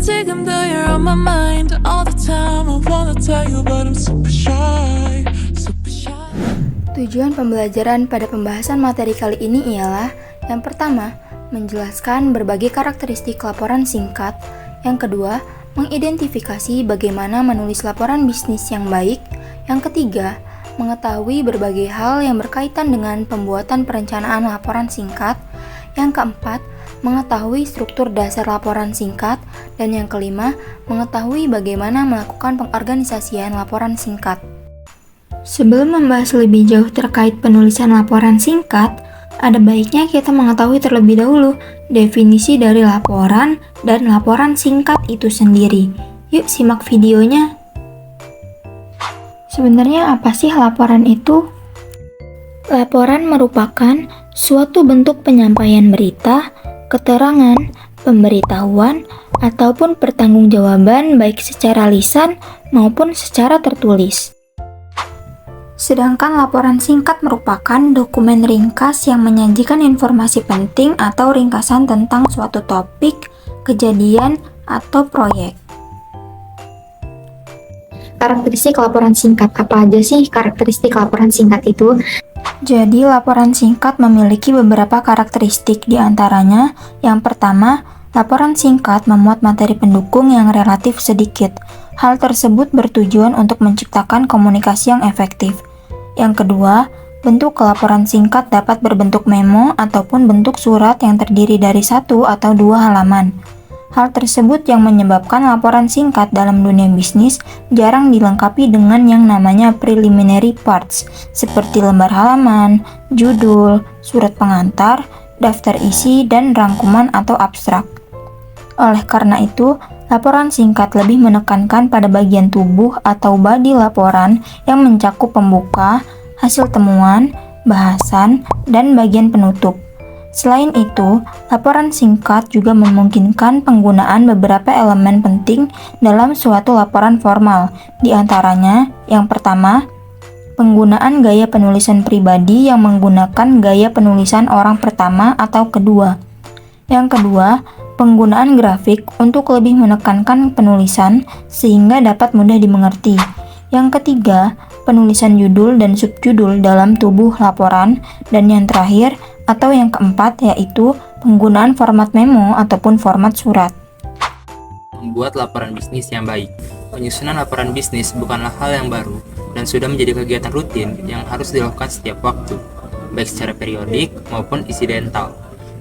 지금도 you're on my mind all the time. I wanna tell you but I'm super shy, super shy. Tujuan pembelajaran pada pembahasan materi kali ini ialah yang pertama, menjelaskan berbagai karakteristik laporan singkat. Yang kedua, mengidentifikasi bagaimana menulis laporan bisnis yang baik. Yang ketiga, mengetahui berbagai hal yang berkaitan dengan pembuatan perencanaan laporan singkat. Yang keempat, mengetahui struktur dasar laporan singkat. Dan yang kelima, mengetahui bagaimana melakukan pengorganisasian laporan singkat. Sebelum membahas lebih jauh terkait penulisan laporan singkat, ada baiknya kita mengetahui terlebih dahulu definisi dari laporan dan laporan singkat itu sendiri. Yuk simak videonya. Sebenarnya apa sih laporan itu? Laporan merupakan suatu bentuk penyampaian berita, keterangan, pemberitahuan, ataupun pertanggungjawaban baik secara lisan maupun secara tertulis. Sedangkan laporan singkat merupakan dokumen ringkas yang menyajikan informasi penting atau ringkasan tentang suatu topik, kejadian, atau proyek. Karakteristik laporan singkat, apa aja sih karakteristik laporan singkat itu? Jadi, laporan singkat memiliki beberapa karakteristik, di antaranya yang pertama, laporan singkat memuat materi pendukung yang relatif sedikit. Hal tersebut bertujuan untuk menciptakan komunikasi yang efektif. Yang kedua, bentuk laporan singkat dapat berbentuk memo ataupun bentuk surat yang terdiri dari 1 atau 2 halaman. Hal tersebut yang menyebabkan laporan singkat dalam dunia bisnis jarang dilengkapi dengan yang namanya preliminary parts, seperti lembar halaman, judul, surat pengantar, daftar isi, dan rangkuman atau abstrak. Oleh karena itu, laporan singkat lebih menekankan pada bagian tubuh atau bodi laporan yang mencakup pembuka, hasil temuan, bahasan, dan bagian penutup. Selain itu, laporan singkat juga memungkinkan penggunaan beberapa elemen penting dalam suatu laporan formal. Di antaranya, yang pertama, penggunaan gaya penulisan pribadi yang menggunakan gaya penulisan orang pertama atau kedua. Yang kedua, penggunaan grafik untuk lebih menekankan penulisan sehingga dapat mudah dimengerti. Yang ketiga, penulisan judul dan subjudul dalam tubuh laporan. Dan yang terakhir, atau yang keempat, yaitu penggunaan format memo ataupun format surat. Membuat laporan bisnis yang baik. Penyusunan laporan bisnis bukanlah hal yang baru dan sudah menjadi kegiatan rutin yang harus dilakukan setiap waktu, baik secara periodik maupun insidental.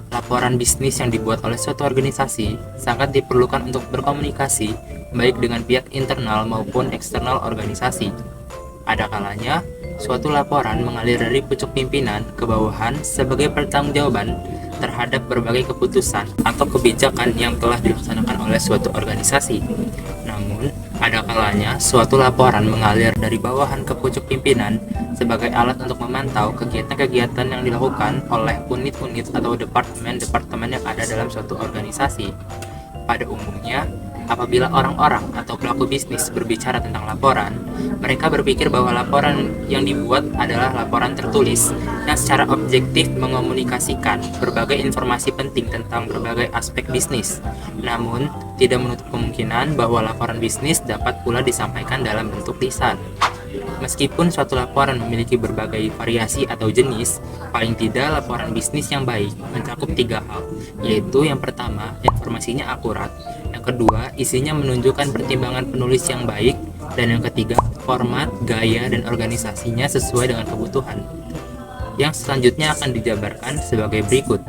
Laporan bisnis yang dibuat oleh suatu organisasi sangat diperlukan untuk berkomunikasi baik dengan pihak internal maupun eksternal organisasi. Ada kalanya, suatu laporan mengalir dari pucuk pimpinan ke bawahan sebagai pertanggungjawaban terhadap berbagai keputusan atau kebijakan yang telah dilaksanakan oleh suatu organisasi. Namun, ada kalanya suatu laporan mengalir dari bawahan ke pucuk pimpinan sebagai alat untuk memantau kegiatan-kegiatan yang dilakukan oleh unit-unit atau departemen-departemen yang ada dalam suatu organisasi. Pada umumnya, apabila orang-orang atau pelaku bisnis berbicara tentang laporan, mereka berpikir bahwa laporan yang dibuat adalah laporan tertulis yang secara objektif mengomunikasikan berbagai informasi penting tentang berbagai aspek bisnis. Namun, tidak menutup kemungkinan bahwa laporan bisnis dapat pula disampaikan dalam bentuk lisan. Meskipun suatu laporan memiliki berbagai variasi atau jenis, paling tidak laporan bisnis yang baik mencakup 3 hal, yaitu yang pertama, informasinya akurat, yang kedua, isinya menunjukkan pertimbangan penulis yang baik, dan yang ketiga, format, gaya, dan organisasinya sesuai dengan kebutuhan. Yang selanjutnya akan dijabarkan sebagai berikut.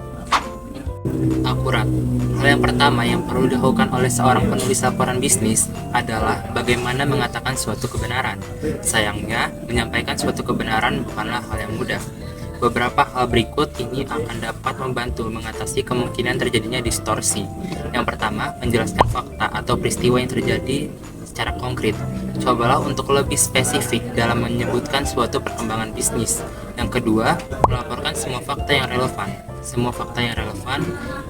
Akurat. Hal yang pertama yang perlu dilakukan oleh seorang penulis laporan bisnis adalah bagaimana mengatakan suatu kebenaran. Sayangnya, menyampaikan suatu kebenaran bukanlah hal yang mudah. Beberapa hal berikut ini akan dapat membantu mengatasi kemungkinan terjadinya distorsi. Yang pertama, menjelaskan fakta atau peristiwa yang terjadi secara konkret. Cobalah untuk lebih spesifik dalam menyebutkan suatu perkembangan bisnis. Yang kedua, melaporkan semua fakta yang relevan. Semua fakta yang relevan,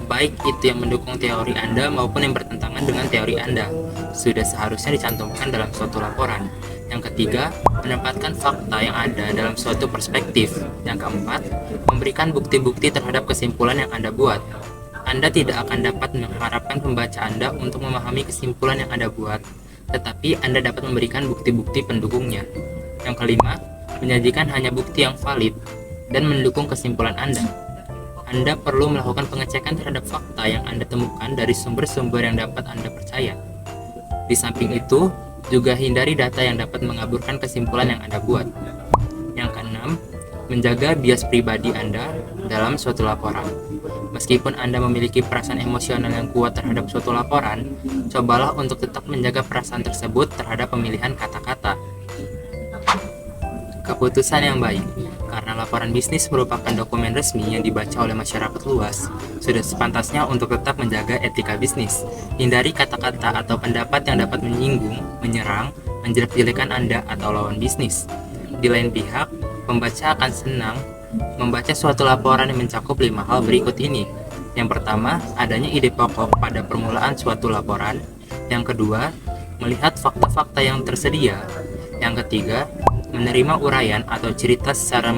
baik itu yang mendukung teori Anda maupun yang bertentangan dengan teori Anda, sudah seharusnya dicantumkan dalam suatu laporan. Yang ketiga, menempatkan fakta yang ada dalam suatu perspektif. Yang keempat, memberikan bukti-bukti terhadap kesimpulan yang Anda buat. Anda tidak akan dapat mengharapkan pembaca Anda untuk memahami kesimpulan yang Anda buat, tetapi Anda dapat memberikan bukti-bukti pendukungnya. Yang kelima, menyajikan hanya bukti yang valid dan mendukung kesimpulan Anda. Anda perlu melakukan pengecekan terhadap fakta yang Anda temukan dari sumber-sumber yang dapat Anda percaya. Di samping itu, juga hindari data yang dapat mengaburkan kesimpulan yang Anda buat. Yang keenam, menjaga bias pribadi Anda dalam suatu laporan. Meskipun Anda memiliki perasaan emosional yang kuat terhadap suatu laporan, cobalah untuk tetap menjaga perasaan tersebut terhadap pemilihan kata-kata. Keputusan yang baik. Karena laporan bisnis merupakan dokumen resmi yang dibaca oleh masyarakat luas, sudah sepantasnya untuk tetap menjaga etika bisnis. Hindari kata-kata atau pendapat yang dapat menyinggung, menyerang, menjelek-jelekan Anda atau lawan bisnis. Di lain pihak, pembaca akan senang membaca suatu laporan yang mencakup 5 hal berikut ini. Yang pertama, adanya ide pokok pada permulaan suatu laporan. Yang kedua, melihat fakta-fakta yang tersedia. Yang ketiga, menerima uraian atau cerita secara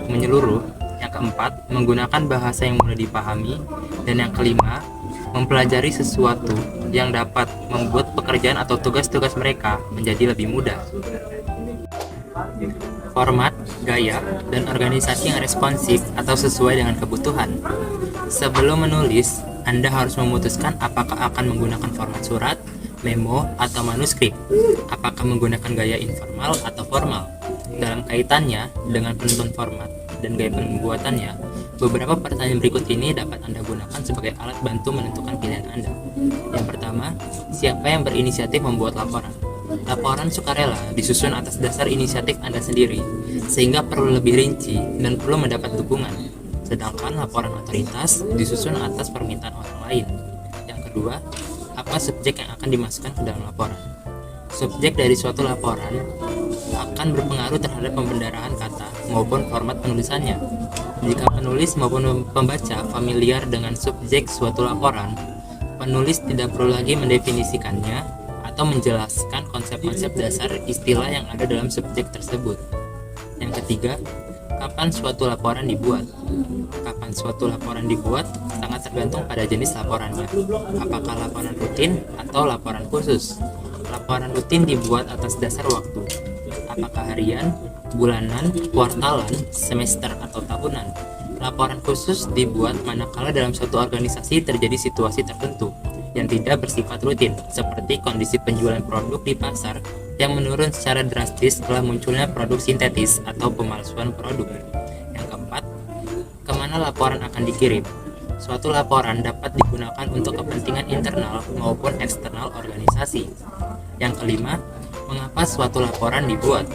menyeluruh. Yang keempat, menggunakan bahasa yang mudah dipahami. Dan yang kelima, mempelajari sesuatu yang dapat membuat pekerjaan atau tugas-tugas mereka menjadi lebih mudah. Format, gaya, dan organisasi yang responsif atau sesuai dengan kebutuhan. Sebelum menulis, Anda harus memutuskan apakah akan menggunakan format surat, memo, atau manuskrip. Apakah menggunakan gaya informal atau formal. Dalam kaitannya dengan penentuan format dan gaya pembuatannya, beberapa pertanyaan berikut ini dapat Anda gunakan sebagai alat bantu menentukan pilihan Anda. Yang pertama, siapa yang berinisiatif membuat laporan? Laporan sukarela disusun atas dasar inisiatif Anda sendiri, sehingga perlu lebih rinci dan perlu mendapat dukungan. Sedangkan laporan otoritas disusun atas permintaan orang lain. Yang kedua, apa subjek yang akan dimasukkan ke dalam laporan? Subjek dari suatu laporan akan berpengaruh terhadap pembendaharaan kata maupun format penulisannya. Jika penulis maupun pembaca familiar dengan subjek suatu laporan, penulis tidak perlu lagi mendefinisikannya atau menjelaskan konsep-konsep dasar istilah yang ada dalam subjek tersebut. Yang ketiga, kapan suatu laporan dibuat? Kapan suatu laporan dibuat sangat tergantung pada jenis laporannya. Apakah laporan rutin atau laporan khusus? Laporan rutin dibuat atas dasar waktu. Apakah harian, bulanan, kuartalan, semester, atau tahunan? Laporan khusus dibuat manakala dalam suatu organisasi terjadi situasi tertentu yang tidak bersifat rutin, seperti kondisi penjualan produk di pasar yang menurun secara drastis setelah munculnya produk sintetis atau pemalsuan produk. Yang keempat, kemana laporan akan dikirim? Suatu laporan dapat digunakan untuk kepentingan internal maupun eksternal organisasi. Yang kelima, mengapa suatu laporan dibuat?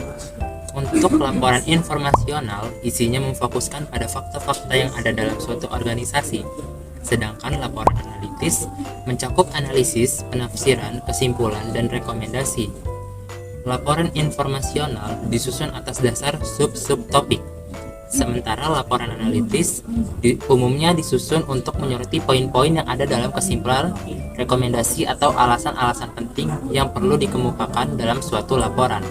Untuk laporan informasional, isinya memfokuskan pada fakta-fakta yang ada dalam suatu organisasi. Sedangkan laporan analitis mencakup analisis, penafsiran, kesimpulan, dan rekomendasi. Laporan informasional disusun atas dasar sub-subtopik. Sementara laporan analitis umumnya disusun untuk menyoroti poin-poin yang ada dalam kesimpulan, rekomendasi, atau alasan-alasan penting yang perlu dikemukakan dalam suatu laporan.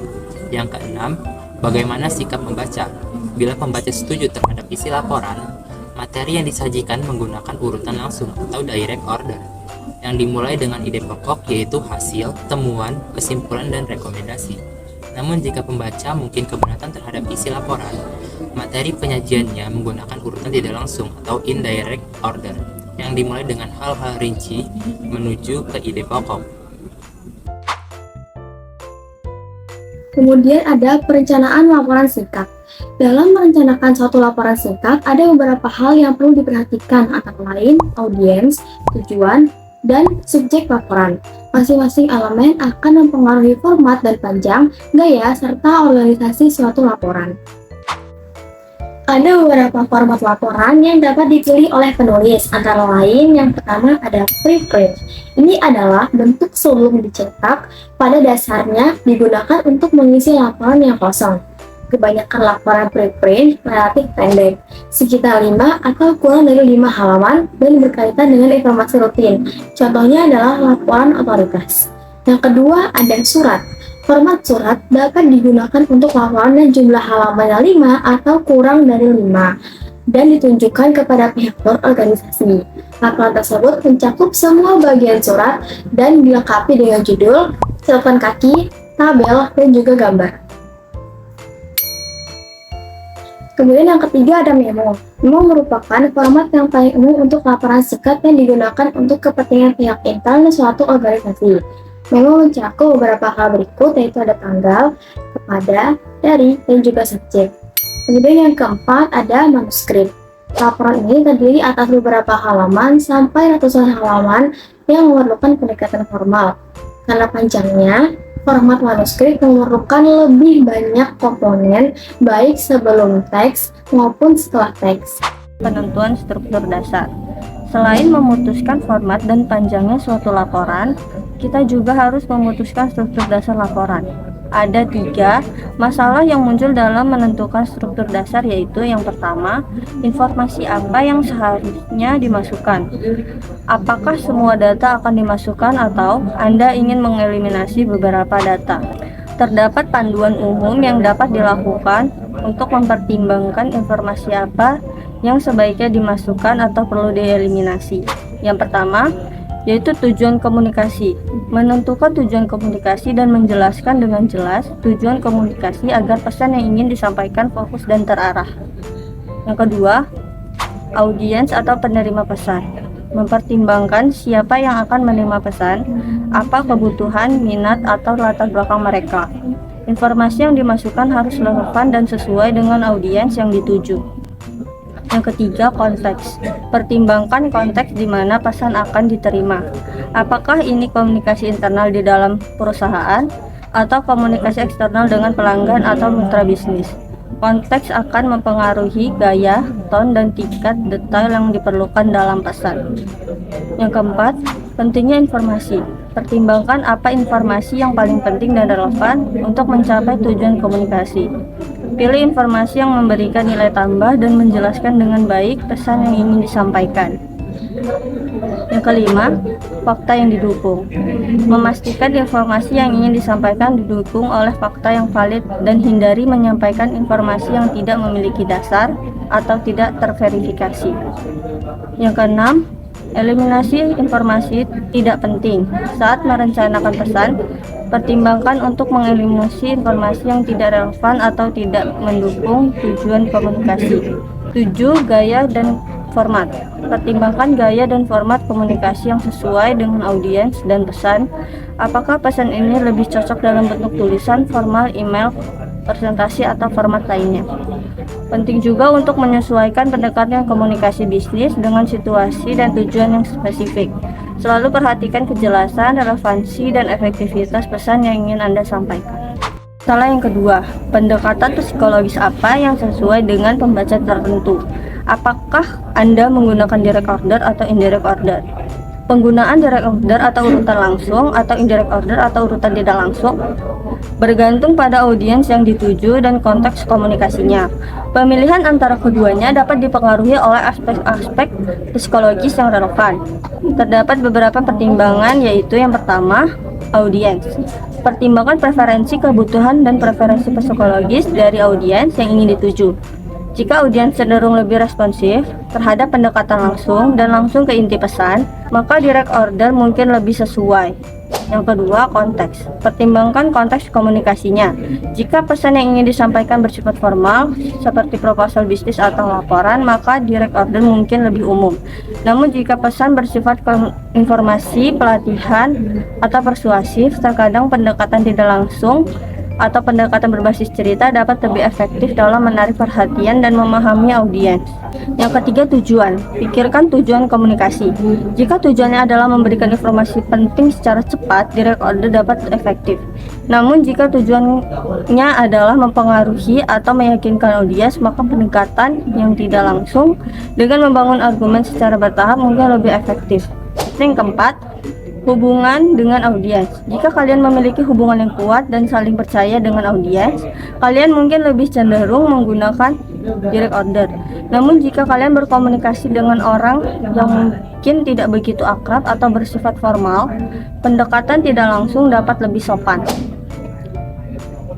Yang keenam, bagaimana sikap pembaca? Bila pembaca setuju terhadap isi laporan, materi yang disajikan menggunakan urutan langsung atau direct order, yang dimulai dengan ide pokok yaitu hasil, temuan, kesimpulan, dan rekomendasi. Namun jika pembaca mungkin keberatan terhadap isi laporan, materi penyajiannya menggunakan urutan tidak langsung atau indirect order, yang dimulai dengan hal-hal rinci menuju ke ide pokok. Kemudian ada perencanaan laporan singkat. Dalam merencanakan suatu laporan singkat, ada beberapa hal yang perlu diperhatikan, antara lain audiens, tujuan, dan subjek laporan. Masing-masing elemen akan mempengaruhi format dan panjang, gaya, serta organisasi suatu laporan. Ada beberapa format laporan yang dapat dipilih oleh penulis, antara lain yang pertama ada preprint. Ini adalah bentuk sebelum dicetak, pada dasarnya digunakan untuk mengisi laporan yang kosong. Kebanyakan laporan preprint relatif pendek, sekitar 5 atau kurang dari 5 halaman dan berkaitan dengan informasi rutin. Contohnya adalah laporan otoritas. Yang kedua ada surat. Format surat dapat digunakan untuk laporan yang jumlah halamannya 5 atau kurang dari 5. dan ditunjukkan kepada pihak luar organisasi. Laporan tersebut mencakup semua bagian surat dan dilengkapi dengan judul, catatan kaki, tabel, dan juga gambar. Kemudian yang ketiga ada memo. Memo merupakan format yang paling umum untuk laporan singkat yang digunakan untuk kepentingan pihak internal suatu organisasi. Memo mencakup beberapa hal berikut, yaitu ada tanggal, kepada, dari, dan juga subjek. Kemudian yang keempat ada manuskrip. Laporan ini terdiri atas beberapa halaman sampai ratusan halaman yang memerlukan pendekatan formal. Karena panjangnya, format manuskrip memerlukan lebih banyak komponen, baik sebelum teks maupun setelah teks. Penentuan struktur dasar. Selain memutuskan format dan panjangnya suatu laporan, kita juga harus memutuskan struktur dasar laporan. Ada 3 masalah yang muncul dalam menentukan struktur dasar, yaitu yang pertama, informasi apa yang seharusnya dimasukkan. Apakah semua data akan dimasukkan atau Anda ingin mengeliminasi beberapa data? Terdapat panduan umum yang dapat dilakukan untuk mempertimbangkan informasi apa yang sebaiknya dimasukkan atau perlu dieliminasi. Yang pertama, yaitu tujuan komunikasi. Menentukan tujuan komunikasi dan menjelaskan dengan jelas tujuan komunikasi agar pesan yang ingin disampaikan fokus dan terarah. Yang kedua, audiens atau penerima pesan. Mempertimbangkan siapa yang akan menerima pesan, apa kebutuhan, minat, atau latar belakang mereka. Informasi yang dimasukkan harus relevan dan sesuai dengan audiens yang dituju. Yang ketiga, konteks. Pertimbangkan konteks di mana pesan akan diterima. Apakah ini komunikasi internal di dalam perusahaan atau komunikasi eksternal dengan pelanggan atau mitra bisnis. Konteks akan mempengaruhi gaya, tone, dan tingkat detail yang diperlukan dalam pesan. Yang keempat, pentingnya informasi. Pertimbangkan apa informasi yang paling penting dan relevan untuk mencapai tujuan komunikasi. Pilih informasi yang memberikan nilai tambah dan menjelaskan dengan baik pesan yang ingin disampaikan. Yang kelima, fakta yang didukung. Memastikan informasi yang ingin disampaikan didukung oleh fakta yang valid dan hindari menyampaikan informasi yang tidak memiliki dasar atau tidak terverifikasi. Yang keenam, eliminasi informasi tidak penting. Saat merencanakan pesan, pertimbangkan untuk mengeliminasi informasi yang tidak relevan atau tidak mendukung tujuan komunikasi. 7. Gaya dan format. Pertimbangkan gaya dan format komunikasi yang sesuai dengan audiens dan pesan. Apakah pesan ini lebih cocok dalam bentuk tulisan, formal, email, presentasi, atau format lainnya. Penting juga untuk menyesuaikan pendekatan komunikasi bisnis dengan situasi dan tujuan yang spesifik. Selalu perhatikan kejelasan, relevansi, dan efektivitas pesan yang ingin Anda sampaikan. Masalah yang kedua, pendekatan psikologis apa yang sesuai dengan pembaca tertentu? Apakah Anda menggunakan direct order atau indirect order? Penggunaan direct order atau urutan langsung atau indirect order atau urutan tidak langsung bergantung pada audiens yang dituju dan konteks komunikasinya. Pemilihan antara keduanya dapat dipengaruhi oleh aspek-aspek psikologis yang relevan. Terdapat beberapa pertimbangan, yaitu yang pertama, audiens. Pertimbangkan preferensi, kebutuhan, dan preferensi psikologis dari audiens yang ingin dituju. Jika audiens cenderung lebih responsif terhadap pendekatan langsung dan langsung ke inti pesan, maka direct order mungkin lebih sesuai. Yang kedua, konteks. Pertimbangkan konteks komunikasinya. Jika pesan yang ingin disampaikan bersifat formal, seperti proposal bisnis atau laporan, maka direct order mungkin lebih umum. Namun jika pesan bersifat informasi, pelatihan, atau persuasif, terkadang pendekatan tidak langsung atau pendekatan berbasis cerita dapat lebih efektif dalam menarik perhatian dan memahami audiens. Yang ketiga, tujuan. Pikirkan tujuan komunikasi. Jika tujuannya adalah memberikan informasi penting secara cepat, direct order dapat efektif. Namun jika tujuannya adalah mempengaruhi atau meyakinkan audiens, maka pendekatan yang tidak langsung dengan membangun argumen secara bertahap mungkin lebih efektif. Yang keempat, hubungan dengan audiens. Jika kalian memiliki hubungan yang kuat dan saling percaya dengan audiens, kalian mungkin lebih cenderung menggunakan direct order. Namun jika kalian berkomunikasi dengan orang yang mungkin tidak begitu akrab atau bersifat formal, pendekatan tidak langsung dapat lebih sopan.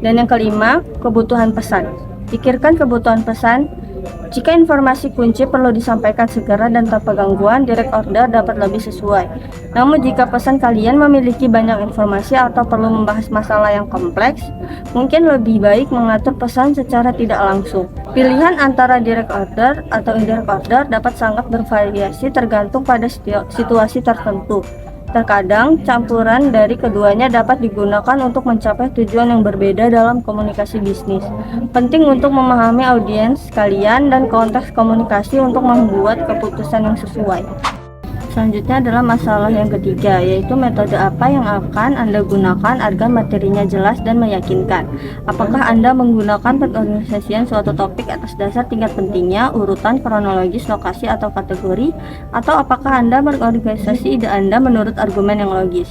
Dan yang kelima, kebutuhan pesan. Pikirkan kebutuhan pesan Jika informasi kunci perlu disampaikan segera dan tanpa gangguan, direct order dapat lebih sesuai. Namun jika pesan kalian memiliki banyak informasi atau perlu membahas masalah yang kompleks, mungkin lebih baik mengatur pesan secara tidak langsung. Pilihan antara direct order atau indirect order dapat sangat bervariasi tergantung pada situasi tertentu. Terkadang, campuran dari keduanya dapat digunakan untuk mencapai tujuan yang berbeda dalam komunikasi bisnis. Penting untuk memahami audiens kalian dan konteks komunikasi untuk membuat keputusan yang sesuai. Selanjutnya adalah masalah yang ketiga, yaitu metode apa yang akan Anda gunakan agar materinya jelas dan meyakinkan. Apakah Anda menggunakan pengorganisasian suatu topik atas dasar tingkat pentingnya, urutan, kronologis, lokasi, atau kategori, atau apakah Anda mengorganisasi ide Anda menurut argumen yang logis?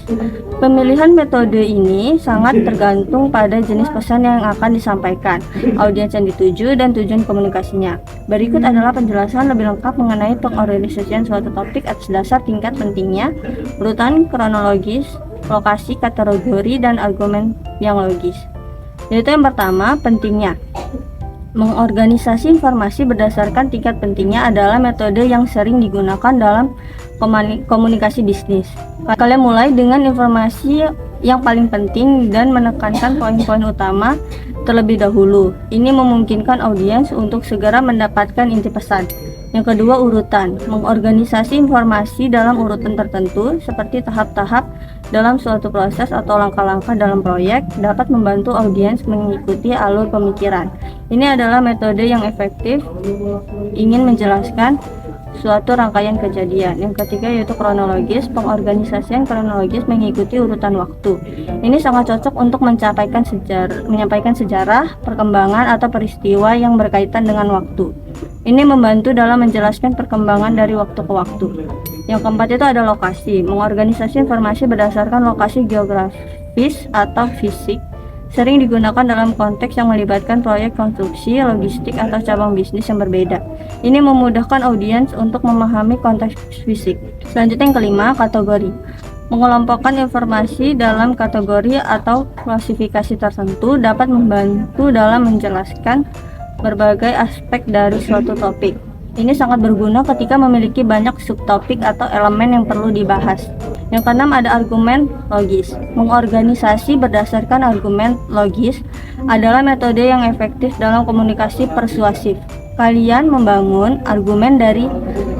Pemilihan metode ini sangat tergantung pada jenis pesan yang akan disampaikan, audiens yang dituju, dan tujuan komunikasinya. Berikut adalah penjelasan lebih lengkap mengenai pengorganisasian suatu topik atas dasar tingkat pentingnya, urutan, kronologis, lokasi, kategori, dan argumen yang logis. Yaitu yang pertama, pentingnya. Mengorganisasi informasi berdasarkan tingkat pentingnya adalah metode yang sering digunakan dalam komunikasi bisnis. Kalian mulai dengan informasi yang paling penting dan menekankan poin-poin utama terlebih dahulu. Ini memungkinkan audiens untuk segera mendapatkan inti pesan. Yang kedua, urutan. Mengorganisasi informasi dalam urutan tertentu seperti tahap-tahap dalam suatu proses atau langkah-langkah dalam proyek dapat membantu audiens mengikuti alur pemikiran. Ini adalah metode yang efektif ingin menjelaskan suatu rangkaian kejadian. Yang ketiga yaitu kronologis. Pengorganisasian kronologis mengikuti urutan waktu. Ini sangat cocok untuk menyampaikan sejarah, perkembangan, atau peristiwa yang berkaitan dengan waktu. Ini membantu dalam menjelaskan perkembangan dari waktu ke waktu. Yang keempat itu ada lokasi. Mengorganisasi informasi berdasarkan lokasi geografis atau fisik sering digunakan dalam konteks yang melibatkan proyek konstruksi, logistik, atau cabang bisnis yang berbeda. Ini memudahkan audiens untuk memahami konteks fisik. Selanjutnya yang kelima, kategori. Mengelompokkan informasi dalam kategori atau klasifikasi tertentu dapat membantu dalam menjelaskan berbagai aspek dari suatu topik. Ini sangat berguna ketika memiliki banyak subtopik atau elemen yang perlu dibahas. Yang keenam ada argumen logis. Mengorganisasi berdasarkan argumen logis adalah metode yang efektif dalam komunikasi persuasif. Kalian membangun argumen dari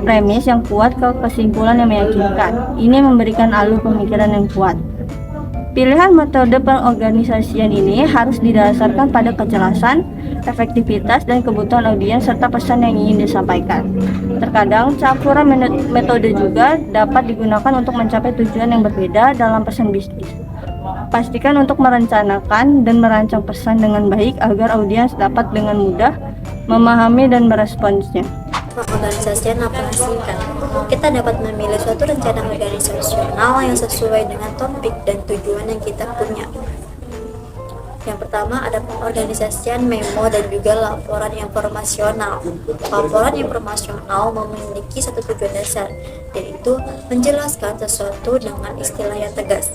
premis yang kuat ke kesimpulan yang meyakinkan. Ini memberikan alur pemikiran yang kuat. Pilihan metode pengorganisasian ini harus didasarkan pada kejelasan, efektivitas, dan kebutuhan audiens serta pesan yang ingin disampaikan. Terkadang campuran metode juga dapat digunakan untuk mencapai tujuan yang berbeda dalam pesan bisnis. Pastikan untuk merencanakan dan merancang pesan dengan baik agar audiens dapat dengan mudah memahami dan meresponsnya. Pengorganisasian laporan singkat. Kita dapat memilih suatu rencana organisasional yang sesuai dengan topik dan tujuan yang kita punya. Yang pertama ada pengorganisasian memo dan juga laporan informasional. Laporan informasional memiliki satu tujuan dasar, yaitu menjelaskan sesuatu dengan istilah yang tegas.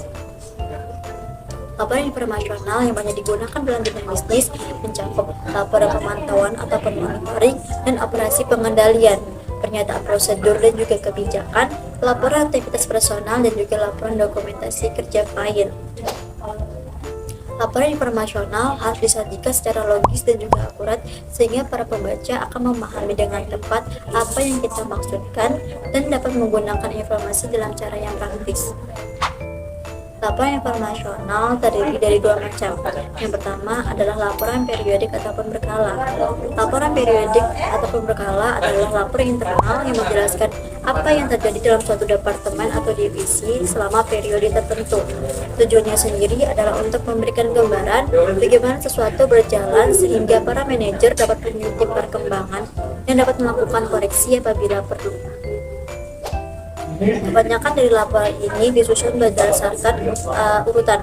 Laporan informasional yang banyak digunakan dalam dunia bisnis mencakup laporan pemantauan ataupun monitoring dan operasi pengendalian, pernyataan prosedur dan juga kebijakan, laporan aktivitas personal, dan juga laporan dokumentasi kerja klien. Laporan informasional harus disajikan secara logis dan juga akurat sehingga para pembaca akan memahami dengan tepat apa yang kita maksudkan dan dapat menggunakan informasi dalam cara yang praktis. Laporan informasional terdiri dari dua macam. Yang pertama adalah laporan periodik ataupun berkala. Laporan periodik ataupun berkala adalah laporan internal yang menjelaskan apa yang terjadi dalam suatu departemen atau divisi selama periode tertentu. Tujuannya sendiri adalah untuk memberikan gambaran bagaimana sesuatu berjalan sehingga para manajer dapat mengikuti perkembangan dan dapat melakukan koreksi apabila perlu. Kebanyakan dari laporan ini disusun berdasarkan urutan.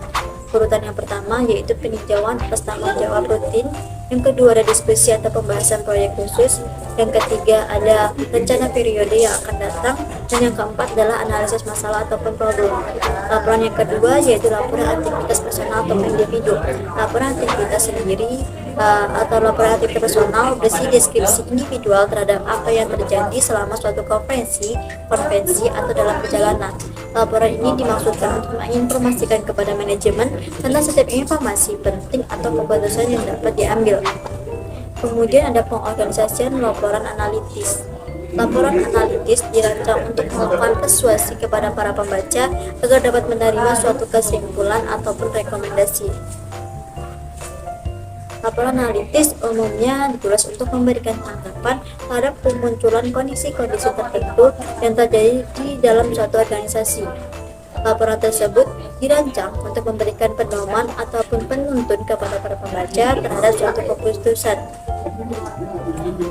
Urutan yang pertama yaitu peninjauan atas tanggung jawab rutin. Yang kedua ada diskusi atau pembahasan proyek khusus. Yang ketiga ada rencana periode yang akan datang. Dan yang keempat adalah analisis masalah ataupun problem. Laporan yang kedua yaitu laporan aktivitas personal atau individu. Laporan aktivitas sendiri atau laporan aktivitas personal berisi deskripsi individual terhadap apa yang terjadi selama suatu konferensi atau dalam perjalanan. Laporan ini dimaksudkan untuk menginformasikan kepada manajemen tentang setiap informasi penting atau keputusan yang dapat diambil. Kemudian ada pengorganisasian laporan analitis. Laporan analitis dirancang untuk melakukan persuasi kepada para pembaca agar dapat menerima suatu kesimpulan ataupun rekomendasi. Laporan analitis umumnya ditulis untuk memberikan tanggapan terhadap kemunculan kondisi-kondisi tertentu yang terjadi di dalam suatu organisasi. Laporan tersebut dirancang untuk memberikan pedoman ataupun penuntun kepada para pembaca terhadap suatu keputusan.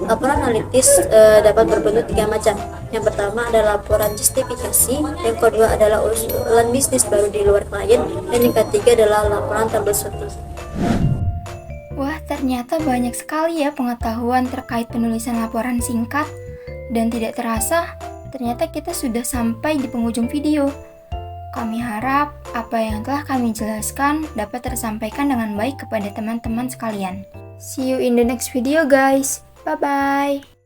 Laporan analitis dapat berbentuk 3 macam. Yang pertama adalah laporan justifikasi, yang kedua adalah usulan bisnis baru di luar klien, dan yang ketiga adalah laporan troubleshooting. Wah, ternyata banyak sekali ya pengetahuan terkait penulisan laporan singkat. Dan tidak terasa, ternyata kita sudah sampai di penghujung video. Kami harap apa yang telah kami jelaskan dapat tersampaikan dengan baik kepada teman-teman sekalian. See you in the next video guys. Bye-bye.